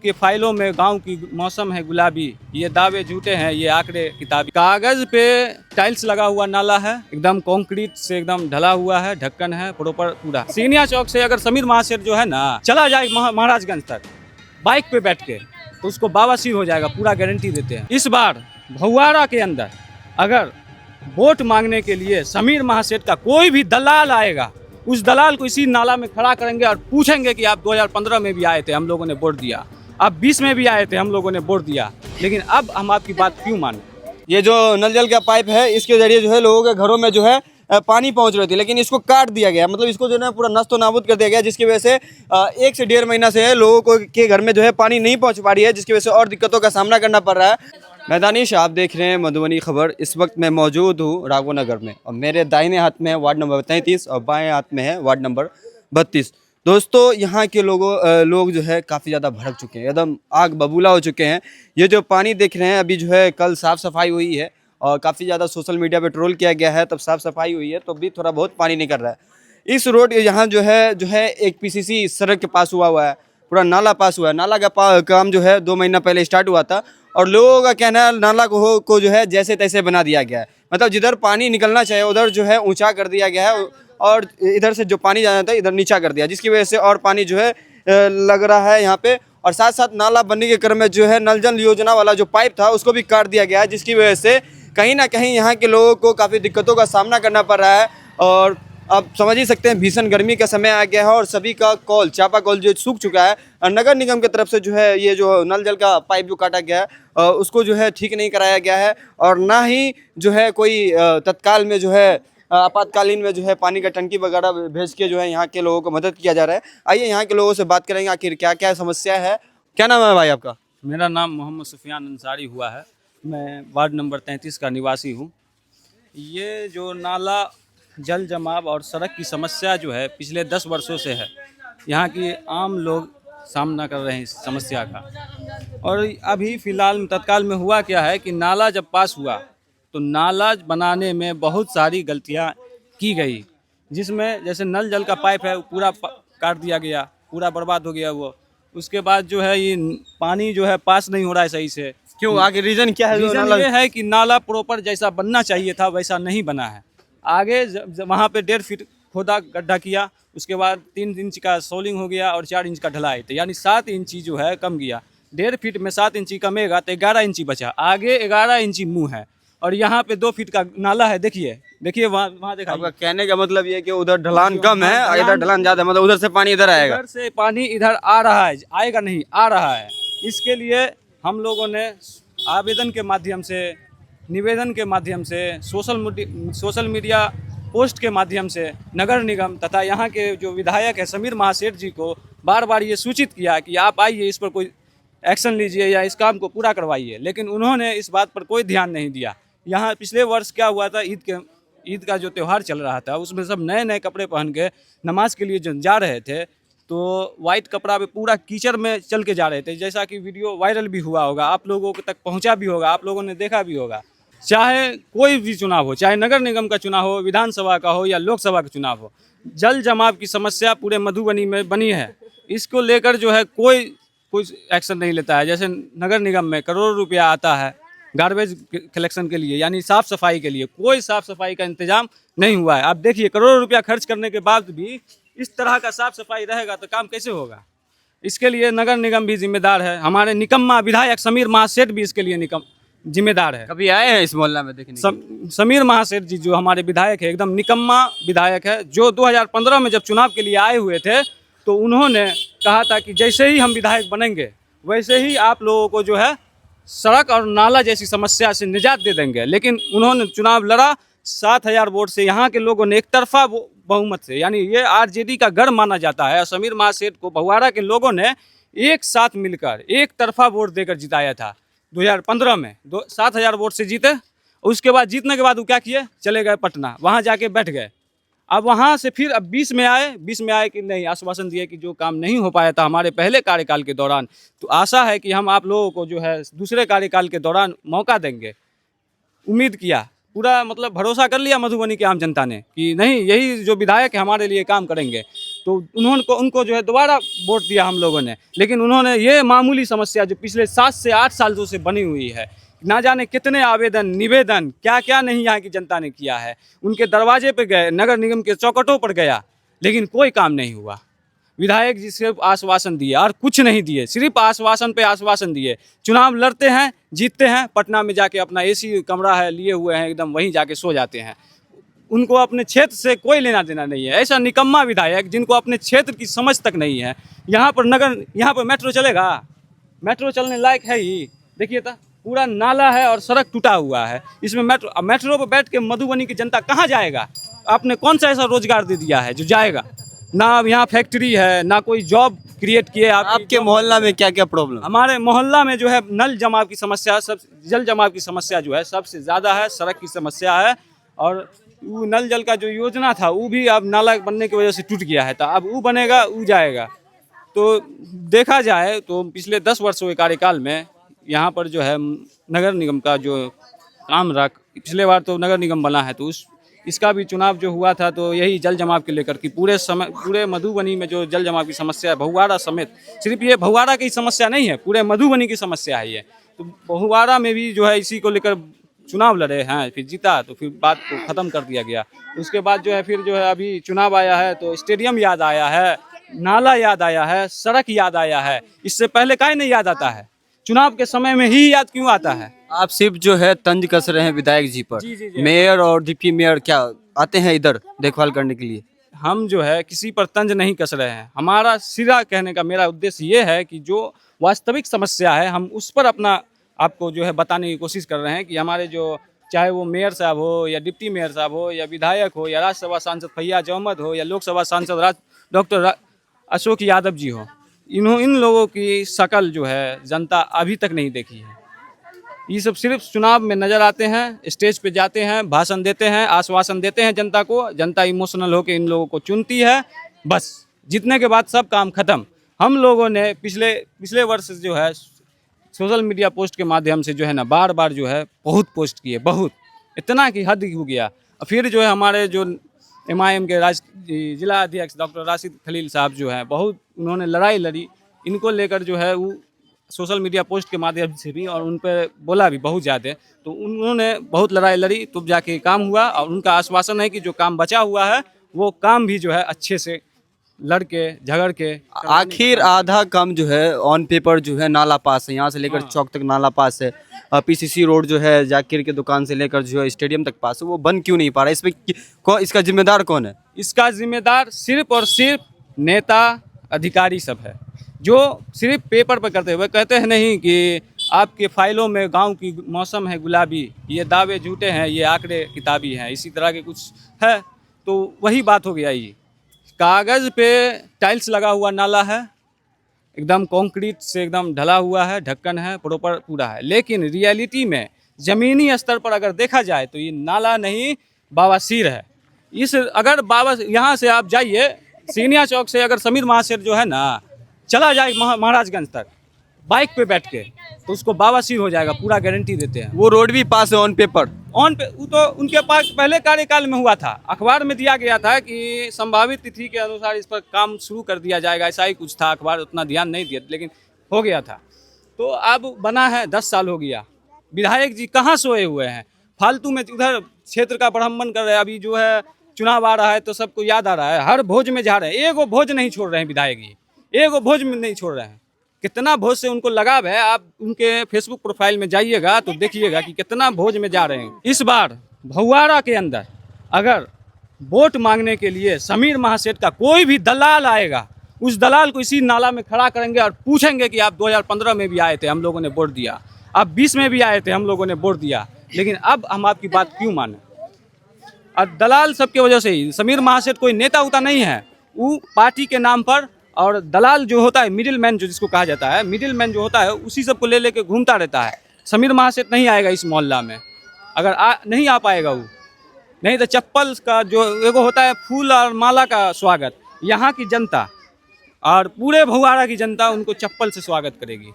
के फाइलों में गांव की मौसम है गुलाबी, ये दावे झूठे हैं, ये आंकड़े किताबी। कागज पे टाइल्स लगा हुआ नाला है, एकदम कंक्रीट से एकदम ढला हुआ है, ढक्कन है प्रॉपर पूरा। सीनिया चौक से अगर समीर महासेठ जो है ना चला जाए महाराजगंज तक बाइक पे बैठ के, तो उसको बावासीर हो जाएगा, पूरा गारंटी देते हैं। इस बार भौवारा के अंदर अगर वोट मांगने के लिए समीर महासेठ का कोई भी दलाल आएगा, उस दलाल को इसी नाला में खड़ा करेंगे और पूछेंगे कि आप 2015 में भी आए थे, हम लोगों ने वोट दिया, आप 20 में भी आए थे, हम लोगों ने वोट दिया, लेकिन अब हम आपकी बात क्यों माने। ये जो नल जल का पाइप है, इसके जरिए जो है लोगों के घरों में जो है पानी पहुंच रही थी, लेकिन इसको काट दिया गया, मतलब इसको जो है पूरा नस्तो नाबूद कर दिया गया, जिसकी वजह से 1 से 1.5 महीना से लोगों को के घर में जो है पानी नहीं पहुंच पा रही है, जिसकी वजह से और दिक्कतों का सामना करना पड़ रहा है। मैदानीश, आप देख रहे हैं मधुबनी खबर। इस वक्त मैं मौजूद हूँ राघव नगर में और मेरे दाहिने हाथ में है वार्ड नंबर 33 और बाएं हाथ में है वार्ड नंबर 32। दोस्तों, यहाँ के लोग जो है काफ़ी ज़्यादा भड़क चुके हैं, एकदम आग बबूला हो चुके हैं। ये जो पानी देख रहे हैं अभी जो है कल साफ़ सफाई हुई है और काफ़ी ज़्यादा सोशल मीडिया पे ट्रोल किया गया है, तब साफ़ सफाई हुई है तो भी थोड़ा बहुत पानी निकल रहा है। इस रोड यहाँ जो है एक पीसीसी सड़क के पास हुआ है, पूरा नाला पास हुआ है। नाला का काम जो है 2 महीना पहले स्टार्ट हुआ था और लोगों का कहना है नाला को जो है जैसे तैसे बना दिया गया है, मतलब जिधर पानी निकलना चाहिए उधर जो है ऊंचा कर दिया गया है और इधर से जो पानी जाना था इधर नीचा कर दिया, जिसकी वजह से और पानी जो है लग रहा है यहाँ पे। और साथ साथ नाला बनने के क्रम में जो है नल जल योजना वाला जो पाइप था उसको भी काट दिया गया है, जिसकी वजह से कहीं ना कहीं यहाँ के लोगों को काफ़ी दिक्कतों का सामना करना पड़ रहा है। और आप समझ ही सकते हैं भीषण गर्मी का समय आ गया है और सभी का चापा कॉल जो सूख चुका है। और नगर निगम की तरफ से जो है ये जो नल जल का पाइप जो काटा गया है उसको जो है ठीक नहीं कराया गया है और ना ही जो है कोई तत्काल में जो है आपातकालीन में जो है पानी का टंकी वगैरह भेज के जो है यहाँ के लोगों को मदद किया जा रहा है। आइए यहाँ के लोगों से बात करेंगे आखिर क्या क्या समस्या है। क्या नाम है भाई आपका? मेरा नाम मोहम्मद सुफियान अंसारी हुआ है, मैं वार्ड नंबर 33 का निवासी हूँ। ये जो नाला जल जमाव और सड़क की समस्या जो है पिछले 10 वर्षों से है, यहाँ की आम लोग सामना कर रहे हैं इस समस्या का। और अभी फ़िलहाल तत्काल में हुआ क्या है कि नाला जब पास हुआ तो नाला बनाने में बहुत सारी गलतियाँ की गई, जिसमें जैसे नल जल का पाइप है पूरा काट दिया गया, पूरा बर्बाद हो गया वो। उसके बाद जो है ये पानी जो है पास नहीं हो रहा है सही से। क्यों, आगे रीज़न क्या है? रीज़न ये है कि नाला प्रॉपर जैसा बनना चाहिए था वैसा नहीं बना है। आगे वहाँ पे 1.5 फीट खोदा गड्ढा किया, उसके बाद 3 इंच का सोलिंग हो गया और 4 इंच का ढलाई, तो यानी 7 इंची जो है कम गया। 1.5 फीट में 7 इंची कमेगा तो 11 इंची बचा, आगे 11 इंची मुँह है और यहाँ पे 2 फीट का नाला है। देखिए वहाँ देखा। आपका कहने का मतलब ये है कि उधर ढलान कम है और इधर ढलान ज़्यादा, मतलब उधर से पानी इधर आएगा, इधर से पानी इधर आ रहा है, आएगा नहीं, आ रहा है। इसके लिए हम लोगों ने आवेदन के माध्यम से, निवेदन के माध्यम से, सोशल मीडिया पोस्ट के माध्यम से नगर निगम तथा यहाँ के जो विधायक है समीर महासेठ जी को बार बार ये सूचित किया कि आप आइए, इस पर कोई एक्शन लीजिए या इस काम को पूरा करवाइए, लेकिन उन्होंने इस बात पर कोई ध्यान नहीं दिया। यहाँ पिछले वर्ष क्या हुआ था, ईद का जो त्यौहार चल रहा था उसमें सब नए नए कपड़े पहन के नमाज के लिए जो जा रहे थे, तो वाइट कपड़ा पे पूरा कीचड़ में चल के जा रहे थे, जैसा कि वीडियो वायरल भी हुआ होगा, आप लोगों तक पहुंचा भी होगा, आप लोगों ने देखा भी होगा। चाहे कोई भी चुनाव हो, चाहे नगर निगम का चुनाव हो, विधानसभा का हो या लोकसभा का चुनाव हो, जल जमाव की समस्या पूरे मधुबनी में बनी है। इसको लेकर जो है कोई एक्शन नहीं लेता है। जैसे नगर निगम में करोड़ों रुपया आता है गार्बेज कलेक्शन के लिए, यानी साफ़ सफाई के लिए, कोई साफ़ सफाई का इंतजाम नहीं हुआ है। आप देखिए करोड़ों रुपया खर्च करने के बाद भी इस तरह का साफ़ सफाई रहेगा तो काम कैसे होगा। इसके लिए नगर निगम भी जिम्मेदार है, हमारे निकम्मा विधायक समीर महासेठ भी इसके लिए जिम्मेदार है। कभी आए हैं इस मोहल्ला में देखने? समीर महासेठ जी जो हमारे विधायक है, एकदम निकम्मा विधायक है, जो 2015 में जब चुनाव के लिए आए हुए थे तो उन्होंने कहा था कि जैसे ही हम विधायक बनेंगे वैसे ही आप लोगों को जो है सड़क और नाला जैसी समस्या से निजात दे देंगे। लेकिन उन्होंने चुनाव लड़ा 7,000 वोट से, यहाँ के लोगों ने एक तरफा बहुमत से, यानी ये आरजेडी का गढ़ माना जाता है। समीर महासेठ को भगवाड़ा के लोगों ने एक साथ मिलकर एक तरफा वोट देकर जिताया था 2015 में, 7,000 वोट से जीते। उसके बाद जीतने के बाद वो क्या किए, चले गए पटना, वहाँ जाके बैठ गए। अब वहाँ से फिर अब 20 में आए कि नहीं, आश्वासन दिए कि जो काम नहीं हो पाया था हमारे पहले कार्यकाल के दौरान, तो आशा है कि हम आप लोगों को जो है दूसरे कार्यकाल के दौरान मौका देंगे। उम्मीद किया, पूरा मतलब भरोसा कर लिया मधुबनी की आम जनता ने कि नहीं, यही जो विधायक है हमारे लिए काम करेंगे। तो उनको जो है दोबारा वोट दिया हम लोगों ने। लेकिन उन्होंने ये मामूली समस्या जो पिछले 7 से 8 सालों से बनी हुई है, ना जाने कितने आवेदन निवेदन क्या क्या नहीं यहाँ की जनता ने किया है। उनके दरवाजे पे गए, नगर निगम के चौखटों पर गया, लेकिन कोई काम नहीं हुआ। विधायक जी सिर्फ आश्वासन दिए और कुछ नहीं दिए, सिर्फ आश्वासन पे आश्वासन दिए। चुनाव लड़ते हैं, जीतते हैं, पटना में जाके अपना एसी कमरा है लिए हुए हैं, एकदम वहीं जाके सो जाते हैं। उनको अपने क्षेत्र से कोई लेना देना नहीं है। ऐसा निकम्मा विधायक जिनको अपने क्षेत्र की समझ तक नहीं है। यहाँ पर मेट्रो चलेगा? मेट्रो चलने लायक है ही? देखिए तो पूरा नाला है और सड़क टूटा हुआ है। इसमें मेट्रो पर बैठ के मधुबनी की जनता कहाँ जाएगा? आपने कौन सा ऐसा रोजगार दे दिया है जो जाएगा? ना अब यहाँ फैक्ट्री है, ना कोई जॉब क्रिएट किए। आपके मोहल्ला में क्या क्या प्रॉब्लम? हमारे मोहल्ला में जो है नल जमाव की समस्या, जल जमाव की समस्या जो है सबसे ज़्यादा है। सड़क की समस्या है और वो नल जल का जो योजना था वो भी अब नाला बनने की वजह से टूट गया है। तो अब वो बनेगा, वो जाएगा। तो देखा जाए तो पिछले 10 वर्षों के कार्यकाल में यहाँ पर जो है नगर निगम का जो काम रहा, पिछले बार तो नगर निगम बना है, तो इसका भी चुनाव जो हुआ था तो यही जल जमाव के लेकर कि पूरे मधुबनी में जो जल जमाव की समस्या है, भहुआरा समेत, सिर्फ ये भहुआरा की समस्या नहीं है, पूरे मधुबनी की समस्या है ये। तो भहुआरा में भी जो है इसी को लेकर चुनाव लड़े हैं, फिर जीता तो फिर बात को ख़त्म कर दिया गया। उसके बाद जो है फिर जो है अभी चुनाव आया है तो स्टेडियम याद आया है, नाला याद आया है, सड़क याद आया है। इससे पहले काहे नहीं याद आता है? चुनाव के समय में ही याद क्यों आता है? आप सिर्फ जो है तंज कस रहे हैं विधायक जी पर। जी। मेयर और डिप्टी मेयर क्या आते हैं इधर देखभाल करने के लिए? हम जो है किसी पर तंज नहीं कस रहे हैं। हमारा सिरा कहने का मेरा उद्देश्य ये है कि जो वास्तविक समस्या है हम उस पर अपना आपको जो है बताने की कोशिश कर रहे हैं कि हमारे जो चाहे वो मेयर साहब हो या डिप्टी मेयर साहब हो या विधायक हो या राज्यसभा सांसद फैयाज अहमद हो या लोकसभा सांसद डॉक्टर अशोक यादव जी हो, इन लोगों की शकल जो है जनता अभी तक नहीं देखी है। ये सब सिर्फ चुनाव में नज़र आते हैं, स्टेज पे जाते हैं, भाषण देते हैं, आश्वासन देते हैं जनता को। जनता इमोशनल होकर इन लोगों को चुनती है, बस जीतने के बाद सब काम खत्म। हम लोगों ने पिछले वर्ष जो है सोशल मीडिया पोस्ट के माध्यम से जो है ना बार जो है बहुत पोस्ट किए, बहुत, इतना कि हद हो गया। फिर जो है हमारे जो MIM के जिला अध्यक्ष डॉक्टर राशिद खलील साहब जो हैं बहुत उन्होंने लड़ाई लड़ी इनको लेकर जो है वो सोशल मीडिया पोस्ट के माध्यम से भी, और उन पर बोला भी बहुत ज़्यादा। तो उन्होंने बहुत लड़ाई लड़ी तब जाके काम हुआ, और उनका आश्वासन है कि जो काम बचा हुआ है वो काम भी जो है अच्छे से लड़के झगड़ के। आखिर आधा काम जो है ऑन पेपर जो है नाला पास है, यहाँ से लेकर चौक तक नाला पास है। PCC रोड जो है जाकिर के दुकान से लेकर जो है स्टेडियम तक पास है, वो बन क्यों नहीं पा रहा? इसमें इसका जिम्मेदार कौन है? इसका जिम्मेदार सिर्फ और सिर्फ नेता अधिकारी सब है, जो सिर्फ पेपर पर करते हुए कहते हैं नहीं कि आपके फाइलों में गांव की मौसम है गुलाबी, ये दावे झूठे हैं, ये आंकड़े किताबी हैं, इसी तरह के कुछ है। तो वही बात हो गया, ये कागज़ पे टाइल्स लगा हुआ नाला है, एकदम कंक्रीट से एकदम ढला हुआ है, ढक्कन है, प्रॉपर पूरा है। लेकिन रियलिटी में ज़मीनी स्तर पर अगर देखा जाए तो ये नाला नहीं बवासीर है। अगर यहाँ से आप जाइए सीनिया चौक से, अगर समीर महाशेर जो है ना चला जाए महाराजगंज तक बाइक पे बैठ के, तो उसको बवासीर हो जाएगा, पूरा गारंटी देते हैं। वो रोड भी पास है ऑन पेपर? वो तो उनके पास पहले कार्यकाल में हुआ था, अखबार में दिया गया था कि संभावित तिथि के अनुसार इस पर काम शुरू कर दिया जाएगा, ऐसा ही कुछ था। अखबार उतना ध्यान नहीं दिया, लेकिन हो गया था। तो अब बना है, 10 साल हो गया। विधायक जी कहाँ सोए हुए हैं, फालतू में उधर क्षेत्र का ब्राह्मण कर रहे हैं। अभी जो है चुनाव आ रहा है तो सबको याद आ रहा है, हर भोज में जा रहे हैं, एगो भोज नहीं छोड़ रहे हैं विधायक जी, एगो भोज में नहीं छोड़ रहे हैं। कितना भोज से उनको लगाव है, आप उनके फेसबुक प्रोफाइल में जाइएगा तो देखिएगा कि कितना भोज में जा रहे हैं। इस बार भहुआरा के अंदर अगर वोट मांगने के लिए समीर महासेठ का कोई भी दलाल आएगा, उस दलाल को इसी नाला में खड़ा करेंगे और पूछेंगे कि आप 2015 में भी आए थे, हम लोगों ने वोट दिया, आप 20 में भी आए थे, हम लोगों ने वोट दिया, लेकिन अब हम आपकी बात क्यों माने? और दलाल सबके वजह से ही, समीर महासेठ कोई नेता उता नहीं है, वो पार्टी के नाम पर, और दलाल जो होता है मिडिल मैन, जो जिसको कहा जाता है मिडिल मैन जो होता है, उसी सबको ले लेके घूमता रहता है। समीर महासेठ नहीं आएगा इस मोहल्ला में, अगर नहीं आ पाएगा वो, नहीं तो चप्पल का जो एगो होता है फूल और माला का स्वागत, यहाँ की जनता और पूरे भहुआरा की जनता उनको चप्पल से स्वागत करेगी।